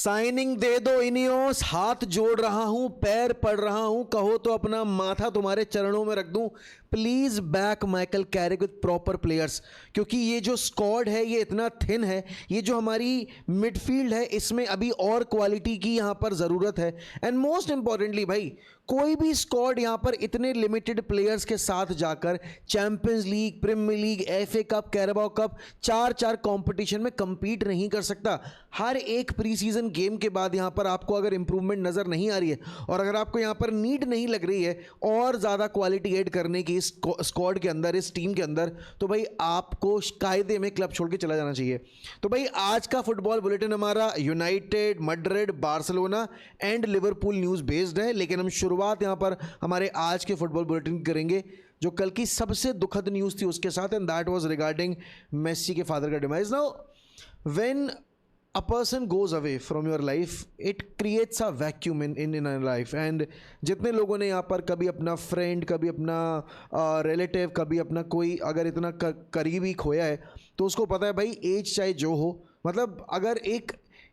Signing दे दो Ineos, हाथ जोड़ रहा हूं, पैर पड़ रहा हूं, कहो तो अपना माथा तुम्हारे चरणों में रख दूं। Please back Michael Carrick with proper players, क्योंकि ये जो स्क्वाड है ये इतना थिन है। ये जो हमारी मिडफील्ड है इसमें अभी और क्वालिटी की यहां पर जरूरत है। एंड मोस्ट इंपॉर्टेंटली भाई, कोई भी स्क्वाड यहां पर इतने लिमिटेड प्लेयर्स के साथ जाकर champions league, premier league, FA cup, Carabao cup, चार चार कंपटीशन में compete नहीं कर सकता। हर एक प्री सीजन गेम के बाद यहां पर आपको अगर इंप्रूवमेंट नजर नहीं आ रही है और अगर आपको यहां पर नीड नहीं लग रही है और ज्यादा क्वालिटी ऐड करने की इस स्क्वाड के अंदर, इस टीम के अंदर, तो भाई आपको कायदे में क्लब छोड़ के चला जाना चाहिए। तो भाई आज का फुटबॉल बुलेटिन हमारा United, Madrid, Barcelona and Liverpool news based है, लेकिन हम शुरुआत यहां पर हमारे आज के फुटबॉल बुलेटिन करेंगे जो कल की सबसे दुखद न्यूज थी उसके साथ, and that was regarding Messi के फादर का demise. Now when a person goes away from your life, it creates a vacuum in our life. And जितने लोगों ने यहाँ पर कभी अपना फ्रेंड, कभी अपना रिलेटिव, कभी अपना कोई अगर इतना करीबी खोया है तो उसको पता है भाई, एज चाहे जो हो, मतलब अगर एक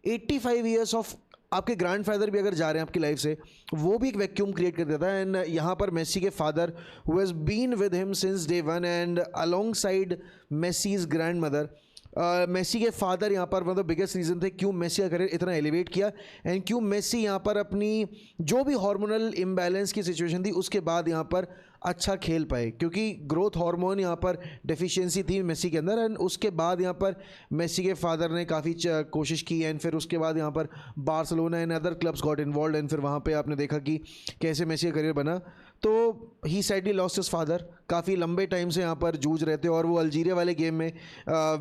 85 ईयर्स ऑफ आपके ग्रैंडफादर भी अगर जा रहे हैं आपकी लाइफ से, वो भी एक वैक्यूम क्रिएट कर देता है। एंड यहाँ पर मेसी के father who has been with him since day one and alongside Messi's grandmother, Messi के फादर यहाँ पर मतलब बिगेस्ट रीज़न थे क्यों मेसी का करियर इतना एलिवेट किया एंड क्यों मेसी यहाँ पर अपनी जो भी हार्मोनल इम्बैलेंस की सिचुएशन थी उसके बाद यहाँ पर अच्छा खेल पाए, क्योंकि ग्रोथ हार्मोन यहाँ पर डेफिशिएंसी थी मेसी के अंदर। एंड उसके बाद यहाँ पर मेसी के फादर ने काफ़ी कोशिश की एंड फिर उसके बाद यहाँ पर Barcelona and other clubs got involve and फिर वहाँ पे आपने देखा कि कैसे मेसी का करियर बना। तो ही सैडली लॉस्ट हिज फादर, काफ़ी लंबे टाइम से यहाँ पर जूझ रहे थे। और वो अल्जीरिया वाले गेम में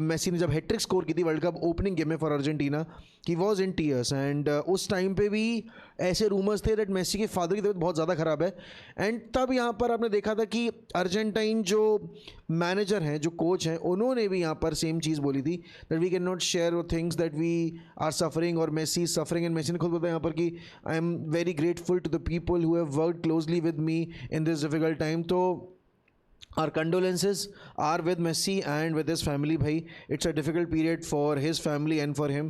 मेसी ने जब हैट्रिक स्कोर की थी वर्ल्ड कप ओपनिंग गेम में for Argentina, he was in tears. And उस टाइम पे भी ऐसे रूमर्स थे दैट मेसी के फादर की तबीयत बहुत ज़्यादा ख़राब है। एंड तब यहाँ पर आपने देखा था कि अर्जेंटाइन जो मैनेजर हैं, जो कोच हैं, उन्होंने भी यहाँ पर सेम चीज़ बोली थी that we can not share things that we are suffering और मेसी सफरिंग। एंड मेसी ने खुद बताया यहाँ पर कि I am very grateful to the people who have worked closely with me in this difficult time. तो our condolences are with Messi and with his family bhai. It's a difficult period for his family and for him.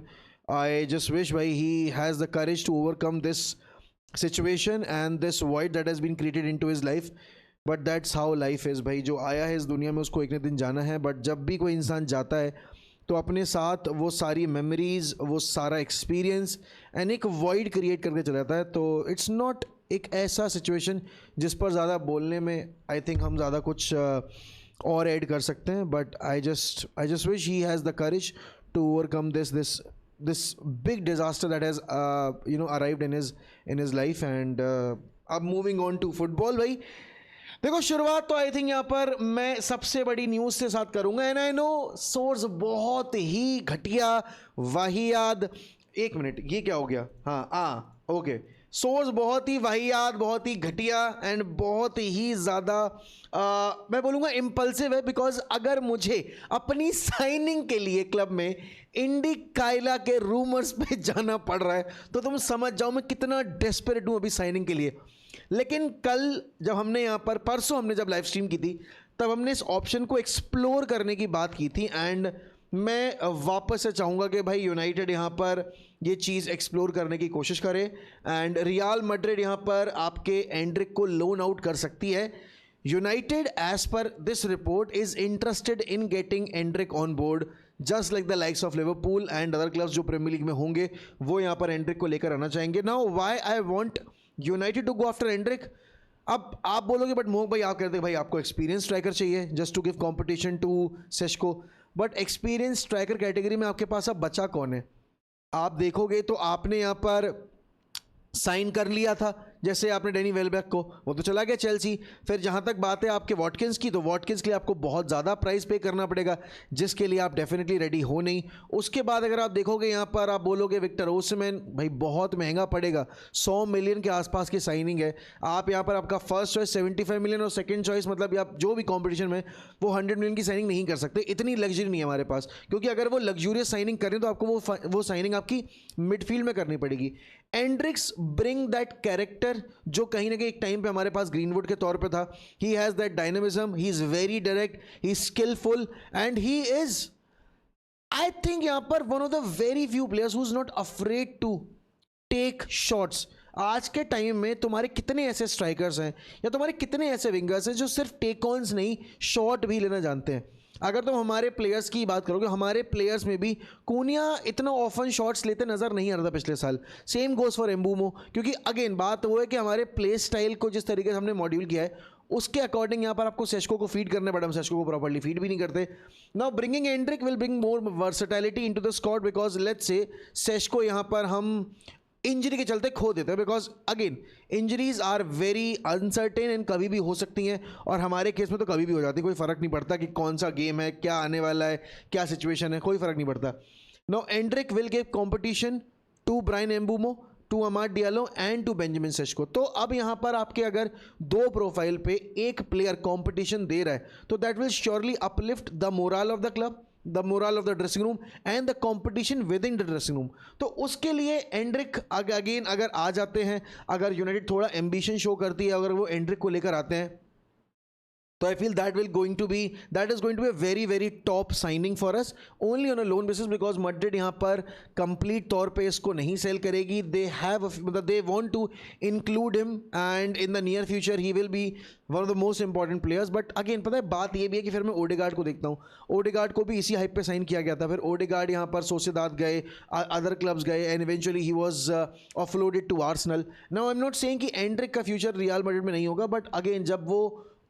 I just wish bhai he has the courage to overcome this situation and this void that has been created into his life. But that's how life is bhai. जो आया है इस दुनिया में उसको एक न दिन जाना है, बट जब भी कोई इंसान जाता है तो अपने साथ वो सारी मेमोरीज, वो सारा एक्सपीरियंस एंड एक वॉइड क्रिएट करके चला जाता है। तो इट्स नॉट एक ऐसा सिचुएशन जिस पर ज़्यादा बोलने में आई थिंक हम ज़्यादा कुछ और ऐड कर सकते हैं, but I just wish he has the courage to overcome this big disaster that has arrived in his life. And अब मूविंग ऑन टू फुटबॉल भाई, देखो शुरुआत तो आई थिंक यहाँ पर मैं सबसे बड़ी न्यूज़ से साथ करूँगा। एंड आई नो सोर्स बहुत ही घटिया, वाहियात, एक मिनट ये क्या हो गया, हाँ ओके, सोर्स बहुत ही वाहियात, बहुत ही घटिया एंड बहुत ही ज़्यादा मैं बोलूँगा इम्पल्सिव है। बिकॉज अगर मुझे अपनी साइनिंग के लिए क्लब में इंडी काइला के रूमर्स पे जाना पड़ रहा है तो तुम समझ जाओ मैं कितना डेस्परेट हूँ अभी साइनिंग के लिए। लेकिन कल जब हमने यहाँ पर, परसों हमने जब लाइव स्ट्रीम की थी, तब हमने इस ऑप्शन को एक्सप्लोर करने की बात की थी। एंड मैं वापस से चाहूँगा कि भाई यूनाइटेड यहाँ पर ये चीज़ एक्सप्लोर करने की कोशिश करे एंड रियल मैड्रिड यहाँ पर आपके एंड्रिक को लोन आउट कर सकती है। United as per this report is interested in getting Endrick on board just like the likes of Liverpool and other clubs जो प्रीमियर लीग में होंगे, वो यहाँ पर एंड्रिक को लेकर आना चाहेंगे। Now why I want United to go after Endrick. अब आप बोलोगे बट मोहक भाई, आप कहते हैं भाई आपको एक्सपीरियंस स्ट्राइकर चाहिए just to give competition to Sesko, but experience striker category में आपके पास अब बचा कौन है? आप देखोगे तो आपने यहाँ पर साइन कर लिया था, जैसे आपने डेनी वेलबैक को, वो तो चला गया चेल्सी। फिर जहाँ तक बात है आपके वॉटकिंस की, तो वॉटकिंस के लिए आपको बहुत ज़्यादा प्राइस पे करना पड़ेगा जिसके लिए आप डेफिनेटली रेडी हो नहीं। उसके बाद अगर आप देखोगे यहाँ पर, आप बोलोगे विक्टर ओसिमेन, भाई बहुत महंगा पड़ेगा, 100 मिलियन के आसपास की साइनिंग है। आप यहाँ पर आपका फर्स्ट चॉइस 75 मिलियन और सेकेंड चॉइस मतलब आप जो भी कॉम्पिटिशन में वो 100 मिलियन की साइनिंग नहीं कर सकते, इतनी लग्जरी नहीं है हमारे पास। क्योंकि अगर वो लग्जूरियस साइनिंग करें तो आपको वो साइनिंग आपकी मिडफील्ड में करनी पड़ेगी। एंड्रिक्स ब्रिंग दैट कैरेक्टर जो कहीं ना कहीं एक टाइम पे हमारे पास ग्रीनवुड के तौर पे था। He has that dynamism, he is very direct, he is skilful and he is I think यहाँ पर one of the very few players who is not afraid to take shots. आज के टाइम में तुम्हारे कितने ऐसे स्ट्राइकर्स हैं या तुम्हारे कितने ऐसे विंगर्स हैं जो सिर्फ टेक ऑन्स नहीं शॉट भी लेना जानते हैं। अगर तुम हमारे प्लेयर्स की बात करोगे, हमारे प्लेयर्स में भी कूनिया इतना ऑफन शॉट्स लेते नज़र नहीं आ रहा था पिछले साल। सेम गोज फॉर एम्बूमो, क्योंकि अगेन बात वो है कि हमारे प्ले स्टाइल को जिस तरीके से हमने मॉड्यूल किया है उसके अकॉर्डिंग यहाँ पर आपको सेस्को को फीड करना पड़ा। हम सेस्को को प्रॉपर्ली फीड भी नहीं करते। Now bringing Endrick will bring more versatility into the squad because let's say Sesko यहाँ पर हम इंजरी के चलते खो देते हैं, because again injuries are very uncertain and कभी भी हो सकती हैं, और हमारे केस में तो कभी भी हो जाती है। कोई फ़र्क नहीं पड़ता कि कौन सा गेम है, क्या आने वाला है, क्या सिचुएशन है, कोई फ़र्क नहीं पड़ता। Now Endrick will give competition to Bryan Mbeumo, to Amad Diallo and to Benjamin Sesko. तो अब यहाँ पर आपके अगर दो प्रोफाइल पे एक प्लेयर कंपटीशन दे रहा है तो that will surely uplift the moral of the club, the moral of the dressing room and the competition with in the dressing room. तो उसके लिए एंड्रिक अगेन अगर आ जाते हैं, अगर यूनाइटेड थोड़ा एम्बिशन शो करती है, अगर वो एंड्रिक को लेकर आते हैं, तो I feel that is going to be a very very top signing for us only on a loan basis, because Madrid यहाँ पर कंप्लीट तौर पे इसको नहीं सेल करेगी। They want to include him and in the near future he will be one of the most important players. But again पता है बात ये भी है कि फिर मैं ओडेगार्ड को देखता हूँ। ओडेगार्ड को भी इसी हाइप पे साइन किया गया था, फिर ओडेगार्ड यहाँ पर सोसेदाद गए, अदर क्लब्स गए and eventually he was offloaded to Arsenal. Now I am not saying कि एंड्रिक का फ्यूचर रियल मैड्रिड में नहीं होगा, बट अगेन जब वो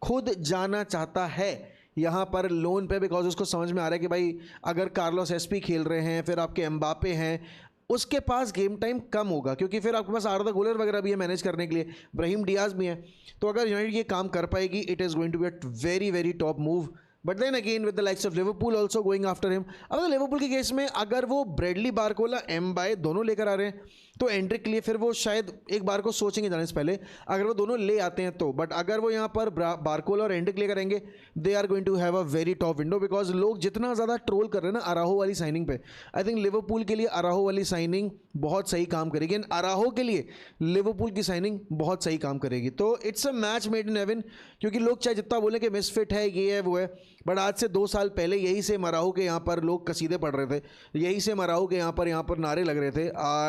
खुद जाना चाहता है यहाँ पर लोन पे, बिकॉज उसको समझ में आ रहा है कि भाई अगर कार्लोस एसपी खेल रहे हैं, फिर आपके एम्बापे हैं, उसके पास गेम टाइम कम होगा क्योंकि फिर आपके पास आर्दा गुलर वगैरह भी है मैनेज करने के लिए, ब्राहिम डियाज भी है। तो अगर यूनाइटेड ये काम कर पाएगी it is going to be a very very top move. But then again with the likes of Liverpool also going after him. अब लिवरपूल के केस में अगर वो ब्रेडली बारकोला एम्बाए दोनों लेकर आ रहे हैं तो एंड्रिक के लिए फिर वो शायद एक बार को सोचेंगे जाने से पहले अगर वो दोनों ले आते हैं तो। बट अगर वो यहाँ पर बारकोला और एंड्रिक लेकर आएंगे they are going to have a very top window, because लोग जितना ज़्यादा ट्रोल कर रहे हैं ना अराहो वाली साइनिंग पे, आई थिंक लिवरपूल के लिए अराहो वाली साइनिंग बहुत सही काम करेगी एंड अराहो के लिए लिवरपूल की साइनिंग बहुत सही काम करेगी। तो it's a match made in heaven, क्योंकि लोग चाहे जितना बोले कि मिसफिट है, ये है, वो है, बट आज से 2 साल पहले यही से मराहू के यहाँ पर लोग कसीदे पढ़ रहे थे, यही से मराहू के यहाँ पर नारे लग रहे थे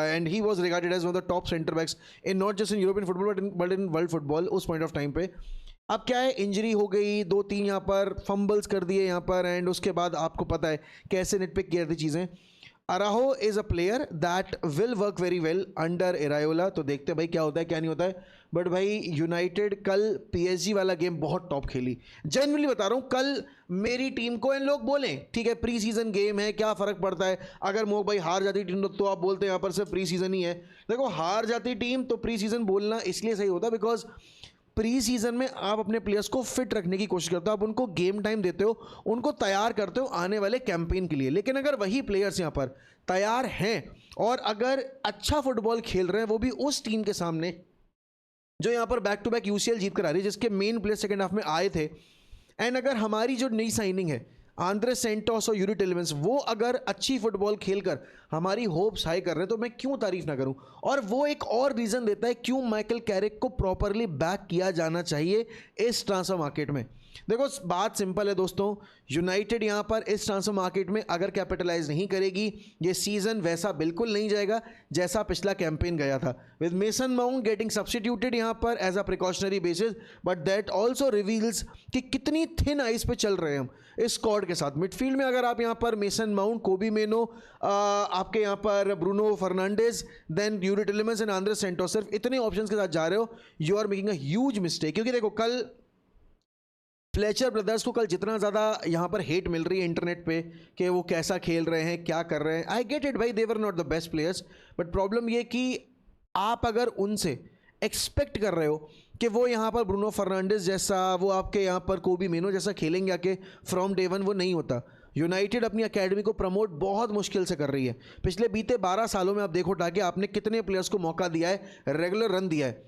and he was regarded as one of the top centre backs in not just in European football but in world football उस पॉइंट ऑफ टाइम पे। अब क्या है, इंजरी हो गई, 2-3 यहाँ पर फंबल्स कर दिए यहाँ पर एंड उसके बाद आपको पता है कैसे निटपिक किया थी चीज़ें। Araujo is a player that will work very well under Iraola. तो देखते हैं भाई क्या होता है क्या नहीं होता है। बट भाई यूनाइटेड कल पीएसजी वाला गेम बहुत टॉप खेली, जेन्युइनली बता रहा हूँ। कल मेरी टीम को इन लोग बोलें ठीक है प्री सीजन गेम है, क्या फ़र्क पड़ता है, अगर मोक भाई हार जाती टीम तो आप बोलते हैं यहाँ पर सिर्फ प्री सीजन ही है। देखो हार जाती टीम तो प्री सीजन बोलना इसलिए सही होता है बिकॉज प्री सीजन में आप अपने प्लेयर्स को फिट रखने की कोशिश करते हो, आप उनको गेम टाइम देते हो, उनको तैयार करते हो आने वाले कैंपेन के लिए। लेकिन अगर वही प्लेयर्स यहाँ पर तैयार हैं और अगर अच्छा फुटबॉल खेल रहे हैं वो भी उस टीम के सामने जो यहाँ पर बैक टू बैक यूसीएल जीत कर आ रही है, जिसके मेन प्लेयर सेकंड हाफ में आए थे, एंड अगर हमारी जो नई साइनिंग है आंद्रे सेंटोस और यूरी टिलेमेंस वो अगर अच्छी फुटबॉल खेलकर हमारी होप्स हाई कर रहे हैं तो मैं क्यों तारीफ ना करूं। और वो एक और रीज़न देता है क्यों माइकल कैरिक को प्रॉपरली बैक किया जाना चाहिए इस ट्रांसफर मार्केट में। देखो बात सिंपल है दोस्तों, यूनाइटेड यहाँ पर इस ट्रांसफर मार्केट में अगर कैपिटलाइज नहीं करेगी ये सीज़न वैसा बिल्कुल नहीं जाएगा जैसा पिछला कैंपेन गया था, with Mason Mount getting substituted यहाँ पर as a precautionary basis. But that also reveals कि कितनी थिन आइस पे चल रहे हैं हम इस स्क्वाड के साथ। मिडफील्ड में अगर आप यहाँ पर मेसन माउंट, कोबी मेनो, आपके यहाँ पर Bruno Fernandes, then Youri Tielemans and Andre Santos, सिर्फ इतने ऑप्शंस के साथ जा रहे हो, you are making a huge mistake. क्योंकि देखो कल फ्लेचर ब्रदर्स को कल जितना ज़्यादा यहाँ पर हेट मिल रही है इंटरनेट पे कि वो कैसा खेल रहे हैं, क्या कर रहे हैं, आई गेट इट भाई, they were not the best players. But problem ये कि आप अगर उनसे एक्सपेक्ट कर रहे हो कि वो यहाँ पर ब्रूनो फर्नांडिस जैसा, वो आपके यहाँ पर कोबी मेनो जैसा खेलेंगे आके फ्रॉम डे वन, वो नहीं होता। यूनाइटेड अपनी एकेडमी को प्रमोट बहुत मुश्किल से कर रही है। पिछले बीते 12 सालों में आप देखो उठा के आपने कितने प्लेयर्स को मौका दिया है, रेगुलर रन दिया है।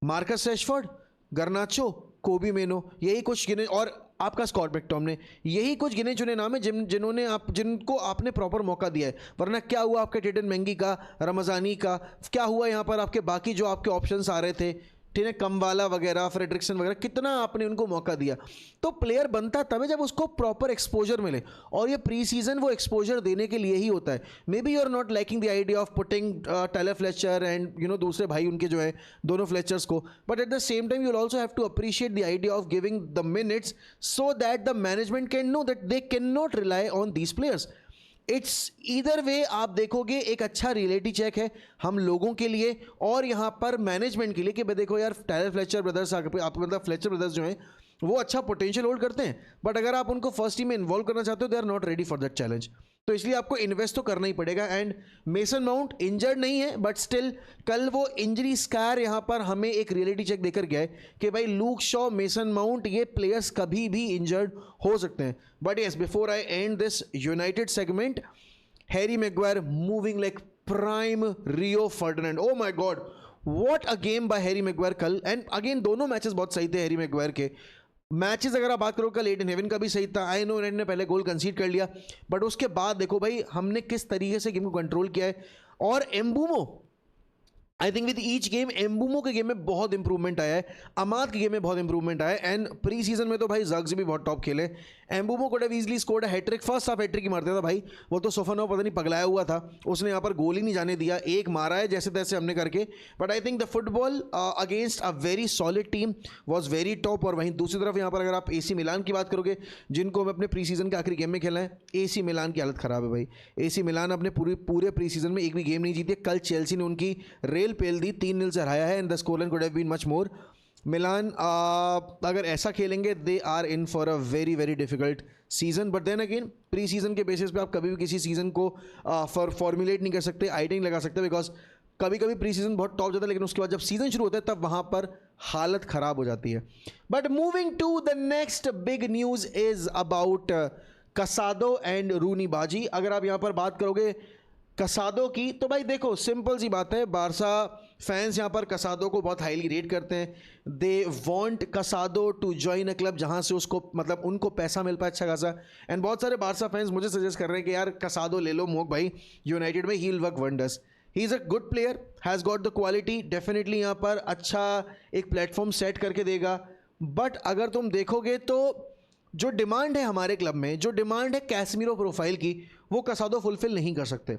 मार्कस रैशफोर्ड, गर्नाचो, कोबी मेनो, यही कुछ गिने, और आपका स्कॉट मैकटोमिने, यही कुछ गिने चुने नाम है जिनको आपने प्रॉपर मौका दिया है। वरना क्या हुआ आपके टेटन मैंगी का, रमज़ानी का, क्या हुआ यहाँ पर आपके बाकी जो आपके ऑप्शंस आ रहे थे, ठीक है, कमवाला वगैरह, फ्रेडरिक्सन वगैरह, कितना आपने उनको मौका दिया। तो प्लेयर बनता तब है जब उसको प्रॉपर एक्सपोजर मिले, और ये प्री सीजन वो एक्सपोजर देने के लिए ही होता है। Maybe you are not liking the idea of putting Tyler Fletcher and दूसरे भाई उनके जो है दोनों फ्लेचर्स को, but at the same time you will also have to appreciate the idea of giving the minutes so that the management can know that they can not rely on these players. It's either way, आप देखोगे एक अच्छा reality check है हम लोगों के लिए और यहाँ पर मैनेजमेंट के लिए कि भाई देखो यार, टायलर फ्लेचर ब्रदर्स आप मतलब फ्लेचर ब्रदर्स जो हैं वो अच्छा पोटेंशियल होल्ड करते हैं, बट अगर आप उनको फर्स्ट टीम में इन्वॉल्व करना चाहते हो they are not ready for that challenge. तो इसलिए आपको इन्वेस्ट तो करना ही पड़ेगा। एंड मेसन माउंट इंजर्ड नहीं है, बट स्टिल कल वो इंजरी स्कार यहाँ पर हमें एक रियलिटी चेक देकर गया है कि भाई लूक शॉ, मेसन माउंट, ये प्लेयर्स कभी भी इंजर्ड हो सकते हैं। But yes, before I and this United segment, Harry Maguire moving like prime Rio Ferdinand. Oh my God, what a game bye Harry Maguire कल। एंड अगेन दोनों matches बहुत सही थे हैरी मैग्वायर के। मैचेस अगर आप बात करो कल, एडन हेवन का भी सही था। आई नो यूनाइटेड ने पहले गोल कंसीड कर लिया, बट उसके बाद देखो भाई हमने किस तरीके से गेम को कंट्रोल किया है। और Mbeumo, I think with each game Mbeumo के गेम में बहुत इंप्रूवमेंट आया है, अमाद के गेम में बहुत इंप्रूवमेंट आया है। एंड प्री सीजन में तो भाई जग्स भी बहुत टॉप खेले। Mbeumo could have easily scored a hattrick, first half hattrick ही मारता था भाई, वो तो सोफानोव पता नहीं पगलाया हुआ था, उसने यहाँ पर गोल ही नहीं जाने दिया, एक मारा है जैसे तैसे हमने करके। But I think the football against a very solid team was very top. और वहीं दूसरी तरफ यहाँ पर अगर आप AC मिलान की बात करोगे, जिनको हम अपने प्री सीजन के आखिरी गेम में खेला है, AC मिलान की हालत ख़राब है भाई। AC मिलान अपने पूरे प्री सीजन में एक भी गेम नहीं जीती। कल चेल्सी ने उनकी रेल पेल दी, 3-0 से हराया है, and the scoreline could have been much more. Milan अगर ऐसा खेलेंगे they are in for a very very difficult season. But then again pre season के बेसिस पे आप कभी भी किसी सीजन को फॉर्मुलेट नहीं कर सकते, आइडिया नहीं लगा सकते, बिकॉज कभी कभी प्री सीजन बहुत टॉप जाता है, लेकिन उसके बाद जब सीजन शुरू होता है तब वहाँ पर हालत ख़राब हो जाती है। But moving to the next big news is about Casado and Rooni Bardghji. अगर आप यहाँ पर बात करोगे कसादो की, तो भाई देखो सिंपल सी बात है, बारसा फैंस यहाँ पर कसादो को बहुत हाईली रेट करते हैं। They want Casado to join a club जहाँ से उसको मतलब उनको पैसा मिल पाए अच्छा खासा। एंड बहुत सारे बारसा फैंस मुझे सजेस्ट कर रहे हैं कि यार कसादो ले लो मोक भाई, यूनाइटेड में he will work wonders. He is a good player, has got the quality, definitely यहाँ पर अच्छा एक प्लेटफॉर्म सेट करके देगा। बट अगर तुम देखोगे तो जो डिमांड है हमारे क्लब में, जो डिमांड है कैसमीरो प्रोफाइल की, वो कसादो फुलफिल नहीं कर सकते।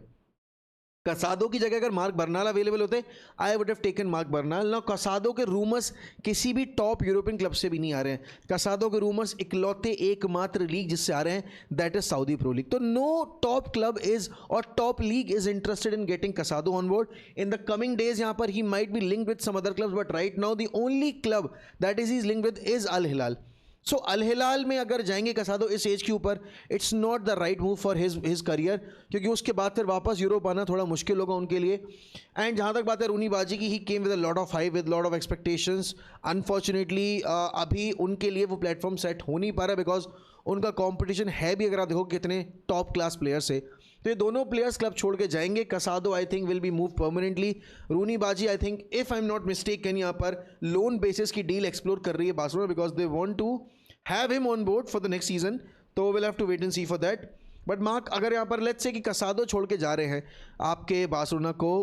कसादो की जगह अगर मार्क बर्नाल अवेलेबल होते, I would have taken mark Bernal. ना कसादो के रूमर्स किसी भी टॉप यूरोपियन क्लब से भी नहीं आ रहे हैं। कसादो के रूमर्स इकलौते एकमात्र लीग जिससे आ रहे हैं, that is Saudi Pro League. तो नो टॉप क्लब इज और top league is interested in getting Casado on board. In the coming days यहाँ पर ही might be linked with some other clubs, but right now the only club that is linked with is Al Hilal. So Al Hilal में अगर जाएंगे Casado इस age के ऊपर, it's not the right move for his career, क्योंकि उसके बाद फिर वापस यूरोप आना थोड़ा मुश्किल होगा उनके लिए। एंड जहाँ तक बात है रूनी बाजी की, he came with a lot of hype, with lot of expectations. Unfortunately अभी उनके लिए वो प्लेटफॉर्म सेट हो नहीं पा रहा, बिकॉज उनका कॉम्पिटिशन है भी, अगर आप देखो कितने टॉप क्लास प्लेयर्स है। तो ये दोनों प्लेयर्स क्लब छोड़ के जाएंगे। Casado I think will be move permanently. Roony Bardghji I think if I am not mistaken यहाँ पर लोन बेसिस की डील एक्सप्लोर कर रही है Barcelona, because they want to have him on board for the next season. तो will have to wait and see for that. But Marc अगर यहाँ पर लेट्स से कि कसादो छोड़ के जा रहे हैं आपके बार्सिलोना को,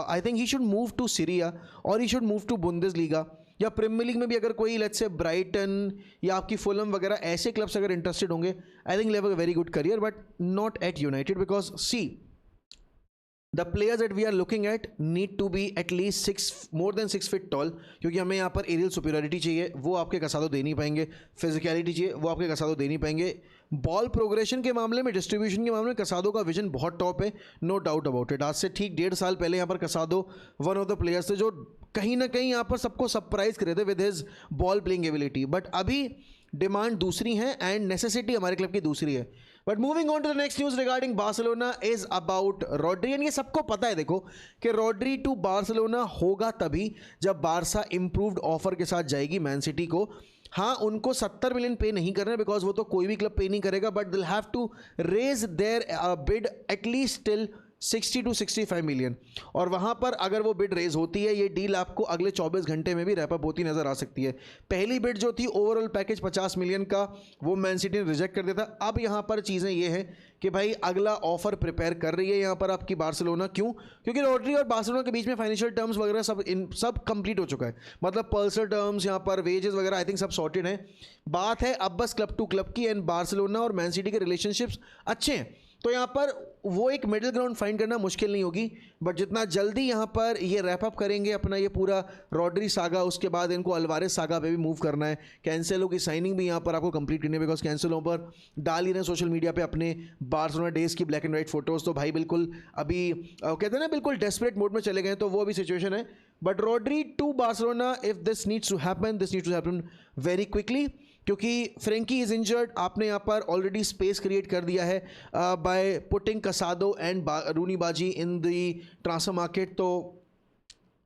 I think he should move to Serie A और he should move to Bundesliga, या प्रीमियर लीग में भी अगर कोई लेट्स से ब्राइटन या आपकी फुलम वगैरह ऐसे क्लब्स अगर इंटरेस्टेड होंगे, I think have a very good career, but not at United, because see the players that we are looking at need to be at least more than 6 feet tall, क्योंकि हमें यहाँ पर aerial superiority चाहिए, वो आपके कसादो दे नहीं पाएंगे। Physicality चाहिए, वो आपके कसादो दे नहीं पाएंगे। बॉल प्रोग्रेशन के मामले में, डिस्ट्रीब्यूशन के मामले में कसादो का विजन बहुत टॉप है, नो डाउट अबाउट इट। आज से ठीक 1.5 साल पहले यहाँ पर कसादो वन ऑफ द प्लेयर्स थे जो कहीं ना कहीं यहाँ पर सबको सरप्राइज करे थे with his ball playing ability. But अभी डिमांड दूसरी है एंड नेसेसिटी हमारे क्लब की दूसरी है। But moving on to the next news regarding Barcelona is about Rodri. And ये सबको पता है देखो कि रॉड्री टू बार्सिलोना होगा तभी जब बारसा इंप्रूव्ड ऑफर के साथ जाएगी मैन सिटी को। हाँ, उनको 70 मिलियन पे नहीं करना है, बिकॉज वो तो कोई भी क्लब पे नहीं करेगा, but they'll have to raise their bid at least till 60 to 65 million, और वहाँ पर अगर वो बिड रेज होती है, ये डील आपको अगले 24 घंटे में भी रैप अप होती नज़र आ सकती है। पहली बिड जो थी ओवरऑल पैकेज 50 मिलियन का, वो मैन सिटी ने रिजेक्ट कर दिया था। अब यहाँ पर चीज़ें ये हैं कि भाई अगला ऑफर प्रिपेयर कर रही है यहाँ पर आपकी बार्सिलोना। क्यों? क्योंकि रॉड्री और बार्सिलोना के बीच में फाइनेंशियल टर्म्स वगैरह सब कंप्लीट हो चुका है, मतलब पर्सनल टर्म्स यहाँ पर, वेजेस वगैरह आई थिंक सब सॉर्टेड है। बात है अब बस क्लब टू क्लब की, एंड बार्सिलोना और मैन सिटी के रिलेशनशिप्स अच्छे हैं, तो यहाँ पर वो एक मिडिल ग्राउंड फाइंड करना मुश्किल नहीं होगी। बट जितना जल्दी यहाँ पर ये रैप अप करेंगे अपना ये पूरा रॉड्री सागा, उसके बाद इनको अल्वारेस सागा पे भी मूव करना है। कैंसेलो की साइनिंग भी यहाँ पर आपको कंप्लीट करनी है, बिकॉज कैंसेलो पर डाल ही रहे सोशल मीडिया पे अपने बार्सिलोना डेज की ब्लैक एंड वाइट फोटोज़, तो भाई बिल्कुल अभी कहते हैं ना बिल्कुल डेस्परेट मोड में चले गए, तो वो अभी सिचुएशन है। But Rodri to Barcelona, if this needs to happen very quickly, क्योंकि फ्रेंकी इज़ इंजर्ड। आपने यहाँ पर ऑलरेडी स्पेस क्रिएट कर दिया है by putting Casado and Rooni Baji in the transfer market, तो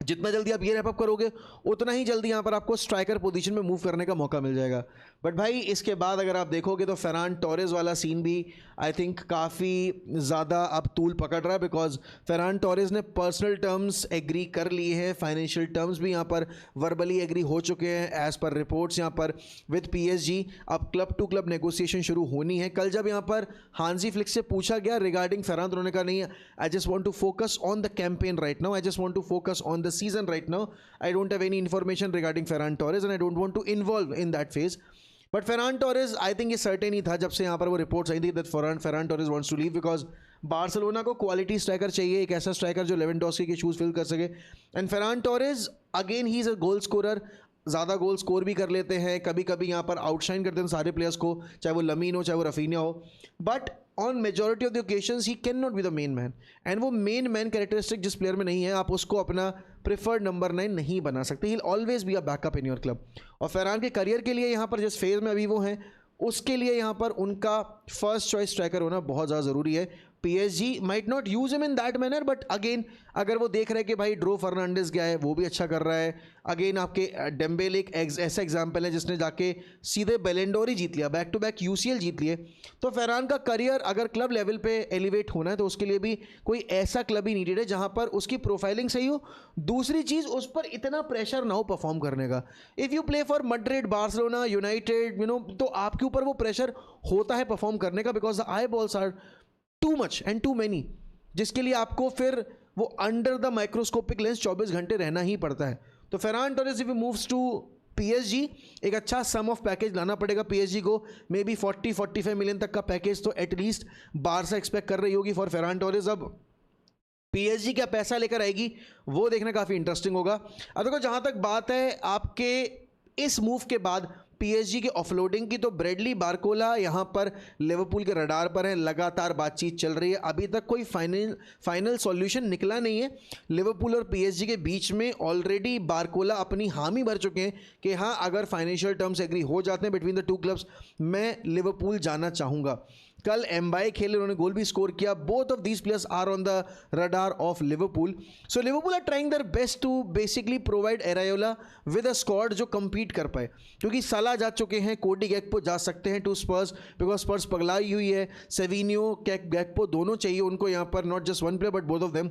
जितना जल्दी आप ये रैप अप करोगे उतना ही जल्दी यहाँ पर आपको स्ट्राइकर पोजीशन में मूव करने का मौका मिल जाएगा। बट भाई इसके बाद अगर आप देखोगे तो फेरान टोरेस वाला सीन भी आई थिंक काफ़ी ज़्यादा अब तूल पकड़ रहा है, बिकॉज फेरान टोरेस ने पर्सनल टर्म्स एग्री कर लिए हैं, फाइनेंशियल टर्म्स भी यहाँ पर वर्बली एग्री हो चुके हैं एज़ पर रिपोर्ट्स यहाँ पर विद PSG। अब क्लब टू क्लब नेगोशिएशन शुरू होनी है। कल जब यहाँ पर हांजी फ्लिक से पूछा गया रिगार्डिंग फेरान, तो उन्होंने कहा नहीं, I just want to focus on the campaign right now, I just want to focus on the season right now. I don't have any information regarding Ferran Torres and I don't want to involve in that phase. But Ferran Torres, I think ये certain ही था जब से यहाँ पर वो reports आई थी that Ferran Torres wants to leave because Barcelona को quality striker चाहिए, एक ऐसा स्ट्राइकर जो लेवेंडोस्की के शूज़ फिल कर सके। And Ferran Torres again he is a goal scorer, ज़्यादा गोल स्कोर भी कर लेते हैं, कभी कभी यहाँ पर आउटशाइन करते हैं सारे प्लेयर्स को, चाहे वो लमीन हो चाहे वो रफीनिया हो। But on majority of the occasions he can not be the main man, and वो मेन मैन कैरेक्टरिस्टिक जिस प्लेयर में नहीं है, आप उसको अपना प्रेफर्ड नंबर 9 नहीं बना सकते। He will always be a backup in your club. और फेरान के करियर के लिए यहाँ पर जिस फेज़ में अभी वो हैं, उसके लिए यहाँ पर उनका फर्स्ट चॉइस स्ट्राइकर होना बहुत ज़्यादा ज़रूरी है। PSG might not use him in that manner, but again अगर वो देख रहे हैं कि भाई ड्रो फर्नांडिस गया है, वो भी अच्छा कर रहा है, अगेन आपके डेम्बेले एक ऐसा एग्जाम्पल है जिसने जाके सीधे बेलेंडोर ही जीत लिया, बैक टू बैक UCL जीत लिए। तो फेरान का करियर अगर क्लब लेवल पे एलिवेट होना है तो उसके लिए भी कोई ऐसा क्लब ही नीडेड है जहाँ पर उसकी प्रोफाइलिंग सही हो, दूसरी चीज़ उस पर इतना प्रेशर ना हो परफॉर्म करने का। If you play for Madrid, Barcelona, United, तो आपके ऊपर वो प्रेशर होता है परफॉर्म करने का, because the eyeballs are too much and too many, जिसके लिए आपको फिर वो अंडर द माइक्रोस्कोपिक लेंस 24 घंटे रहना ही पड़ता है। तो Ferran Torres if he moves to PSG, एक अच्छा सम ऑफ पैकेज लाना पड़ेगा PSG को, मे बी 40-45 मिलियन तक का पैकेज तो एटलीस्ट बारसा एक्सपेक्ट कर रही होगी फॉर फेरान टोरेस। अब PSG क्या पैसा लेकर आएगी वो देखना काफ़ी इंटरेस्टिंग होगा। अब देखो जहाँ तक बात है आपके इस मूव के बाद PSG के ऑफलोडिंग की, तो ब्रेडली बारकोला यहाँ पर लिवरपूल के रडार पर है, लगातार बातचीत चल रही है, अभी तक कोई फाइनल सॉल्यूशन निकला नहीं है। लिवरपूल और PSG के बीच में ऑलरेडी बारकोला अपनी हामी भर चुके हैं कि हाँ अगर फाइनेंशियल टर्म्स एग्री हो जाते हैं बिटवीन द टू क्लब्स, मैं लिवरपूल जाना चाहूँगा। कल एम्बाई खेले, उन्होंने गोल भी स्कोर किया। Both of these players are on the radar of Liverpool. So Liverpool are trying their best to basically provide Iraola with a squad जो compete कर पाए, क्योंकि साला जा चुके हैं, कोडी गैक्पो जा सकते हैं टू स्पर्स, बिकॉज स्पर्स पगलाई हुई है, सेविनियो गैक्पो दोनों चाहिए उनको यहाँ पर, not just one player but both of them.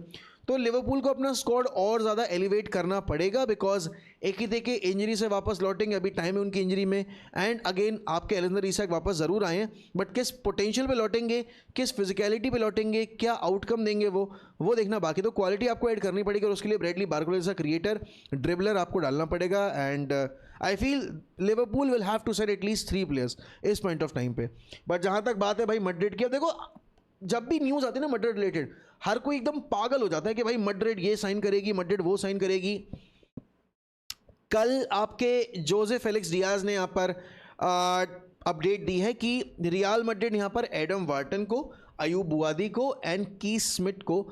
तो लिवरपूल को अपना स्क्वाड और ज़्यादा एलिवेट करना पड़ेगा, बिकॉज एक ही देखे इंजरी से वापस लौटेंगे, अभी टाइम है उनकी इंजरी में, एंड अगेन आपके एलेक्जेंडर इसाक वापस ज़रूर आए हैं, बट किस पोटेंशियल पे लौटेंगे, किस फिजिकलिटी पे लौटेंगे, क्या आउटकम देंगे वो देखना बाकी। तो क्वालिटी आपको ऐड करनी पड़ेगी और उसके लिए ब्रेडली बारकोला जैसा क्रिएटर, ड्रिबलर आपको डालना पड़ेगा। And I feel Liverpool will have to set at least 3 players इस पॉइंट ऑफ टाइम पे। बट जहाँ तक बात है भाई मैड्रिड की, अब देखो जब भी न्यूज़ आती है ना मैड्रिड रिलेटेड, हर कोई एकदम पागल हो जाता है कि भाई मैड्रिड ये साइन करेगी, मैड्रिड वो साइन करेगी। कल आपके जोसे फेलिक्स डियाज ने यहाँ पर अपडेट दी है कि रियल मैड्रिड यहाँ पर एडम वार्टन को, अयूब बुआदी को एंड कीस स्मिथ को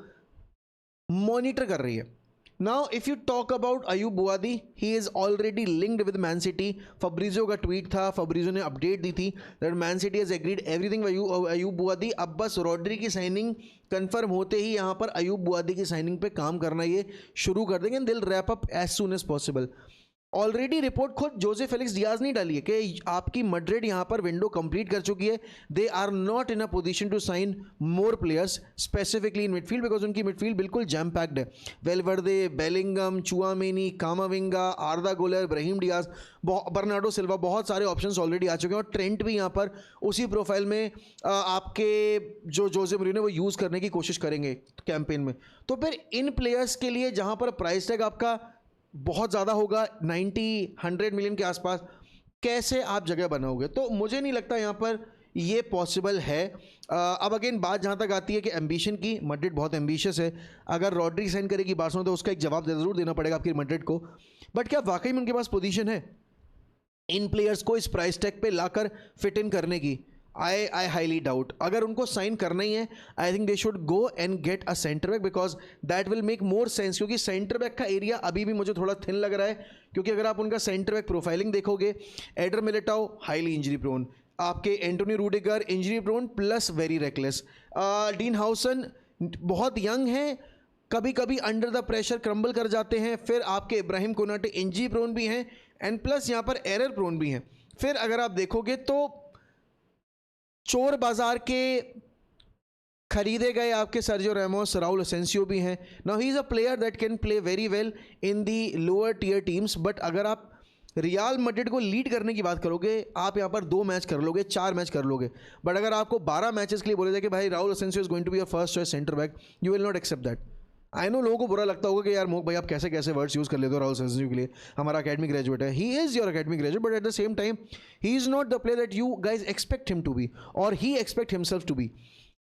मॉनिटर कर रही है। Now if you talk about Ayoub Bouaddi, he is already linked with Man City. Fabrizio का ट्वीट था, फब्रिजो ने अपडेट दी थी that Man City has agreed everything Ayoub Bouaddi. अब बस रॉड्री की साइनिंग कंफर्म होते ही यहाँ पर अयूब बुआदी की साइनिंग पे काम करना ये शुरू कर देंगे, they'll wrap up as soon as possible. Already report खुद जोसे फेलिक्स डियाज ने डाली है कि आपकी मैड्रिड यहाँ पर विंडो कंप्लीट कर चुकी है. They are not in a position to sign more players specifically in midfield because उनकी मिडफील्ड बिल्कुल जैम पैक्ड है. वेलवर्दे, बेलिंगम, चुआमेनी, कामाविंगा, आर्दा गुलर, ब्राहिम डियाज, बर्नार्डो सिल्वा, बहुत सारे ऑप्शंस ऑलरेडी आ चुके हैं और ट्रेंट भी यहाँ पर उसी प्रोफाइल में आपके जो जोसे मूरिन्हो वो यूज़ करने की कोशिश करेंगे कैंपेन में. तो फिर इन प्लेयर्स के लिए जहाँ पर प्राइस टैग आपका बहुत ज़्यादा होगा 90-100 मिलियन के आसपास, कैसे आप जगह बनाओगे? तो मुझे नहीं लगता यहाँ पर ये पॉसिबल है. अब अगेन बात जहाँ तक आती है कि एम्बिशन की, मैड्रिड बहुत एम्बिशियस है. अगर रॉड्री साइन करेगी बार्सिलोना तो उसका एक जवाब ज़रूर देना पड़ेगा आपकी मैड्रिड को. बट क्या वाकई में उनके पास पोजीशन है इन प्लेयर्स को इस प्राइस टैग पे लाकर फिट इन करने की? I highly doubt. अगर उनको साइन करना ही है, I think they should go and get a centre back because that will make more sense. क्योंकि सेंटर बैक का एरिया अभी भी मुझे थोड़ा थिन लग रहा है. क्योंकि अगर आप उनका सेंटर बैक प्रोफाइलिंग देखोगे, Eder Militao highly injury prone, आपके Antonio Rudiger injury prone plus very reckless, Dean Huijsen बहुत यंग हैं, कभी कभी अंडर द प्रेशर क्रम्बल कर जाते हैं. फिर आपके इब्राहिम कोनाटे इंजरी प्रोन भी हैं एंड प्लस यहाँ पर एरर प्रोन भी हैं. फिर अगर आप देखोगे तो चोर बाजार के खरीदे गए आपके सर्जियो रैमोस, राउल असेंसियो भी हैं. Now he is a player that can play very well in the lower tier teams. But अगर आप रियल मैड्रिड को लीड करने की बात करोगे, आप यहाँ पर 2 मैच कर लोगे, 4 मैच कर लोगे. बट अगर आपको 12 मैचेस के लिए बोले जाए कि भाई Raul Asencio is going to be your first choice centre back, you will not accept that. I know लोगों को बुरा लगता होगा कि यार मोक भाई आप कैसे कैसे वर्ड्स यूज़ कर लेते हो राहुल असेंसियो के लिए, हमारा अकेडमी ग्रेजुएट है. He is your academy graduate but at the same time he is not the player that you guys expect him to be और he expect himself to be.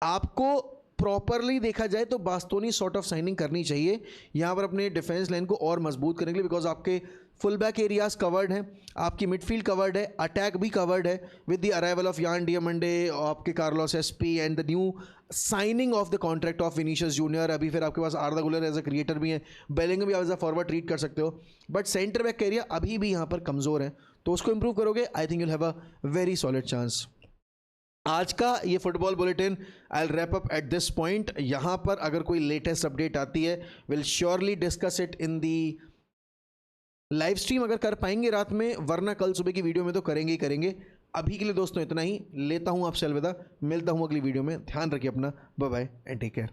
आपको properly देखा जाए तो बास्तोनी sort of signing करनी चाहिए यहाँ पर अपने डिफेंस लाइन को और मजबूत करने के लिए. बिकॉज आपके फुल बैक एरियाज कवर्ड हैं, आपकी मिडफील्ड कवर्ड है, अटैक भी कवर्ड है विद द अराइवल ऑफ यान डियामंडे, आपके Carlos SP and the new signing off the contract of Vinicius junior. अभी फिर आपके पास आर्दा गुलर एज अ क्रिएटर भी है, बेलिंगम भी आप एज अ फॉरवर्ड ट्रीट कर सकते हो. बट सेंटर बैक का एरिया अभी भी यहाँ पर कमज़ोर है, तो उसको इंप्रूव करोगे, I think you'll have a very solid chance. आज का ये football bulletin I will wrap up at this point. यहाँ पर अगर कोई लेटेस्ट अपडेट आती है will surely discuss it in the live stream अगर कर पाएंगे रात में, वरना कल सुबह की वीडियो में तो करेंगे ही करेंगे. अभी के लिए दोस्तों इतना ही, लेता हूँ आपसे अलविदा, मिलता हूँ अगली वीडियो में. ध्यान रखिए अपना, bye bye and take care.